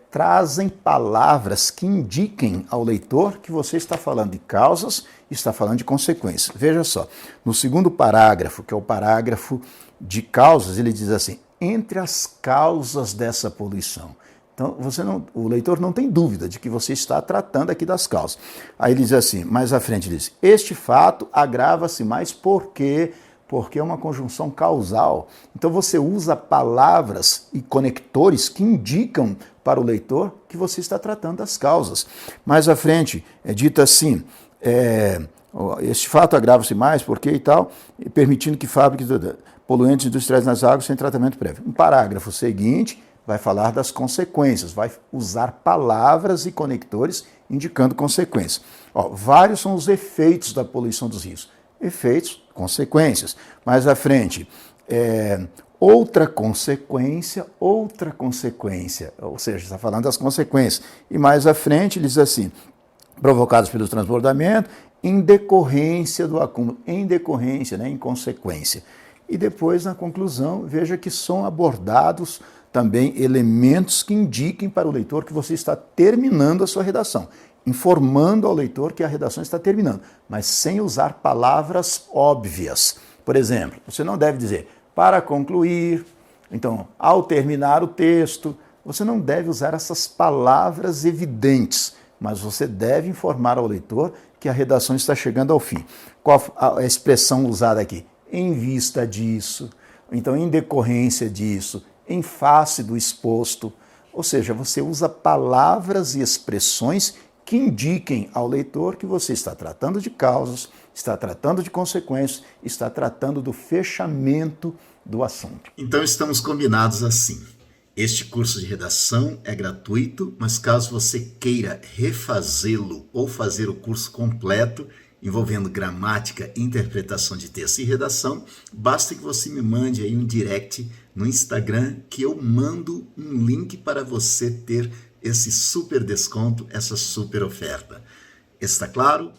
trazem palavras que indiquem ao leitor que você está falando de causas e está falando de consequências. Veja só, no segundo parágrafo, que é o parágrafo de causas, ele diz assim: entre as causas dessa poluição. Então, o leitor não tem dúvida de que você está tratando aqui das causas. Aí ele diz assim, mais à frente ele diz, este fato agrava-se mais porque é uma conjunção causal. Então você usa palavras e conectores que indicam para o leitor que você está tratando das causas. Mais à frente é dito assim, este fato agrava-se mais porque e tal, permitindo que fábricas poluentes industriais nas águas sem tratamento prévio. No parágrafo seguinte, vai falar das consequências, vai usar palavras e conectores indicando consequências. Vários são os efeitos da poluição dos rios. Efeitos, consequências. Mais à frente, outra consequência, ou seja, está falando das consequências. E mais à frente, ele diz assim, provocados pelo transbordamento, em decorrência do acúmulo, em consequência. E depois, na conclusão, veja que são abordados também elementos que indiquem para o leitor que você está terminando a sua redação, informando ao leitor que a redação está terminando, mas sem usar palavras óbvias. Por exemplo, você não deve dizer para concluir, então, ao terminar o texto, você não deve usar essas palavras evidentes, mas você deve informar ao leitor que a redação está chegando ao fim. Qual a expressão usada aqui? Em vista disso, então em decorrência disso, em face do exposto, ou seja, você usa palavras e expressões que indiquem ao leitor que você está tratando de causas, está tratando de consequências, está tratando do fechamento do assunto. Então estamos combinados assim. Este curso de redação é gratuito, mas caso você queira refazê-lo ou fazer o curso completo, envolvendo gramática, interpretação de texto e redação, basta que você me mande aí um direct no Instagram que eu mando um link para você ter esse super desconto, essa super oferta. Está claro?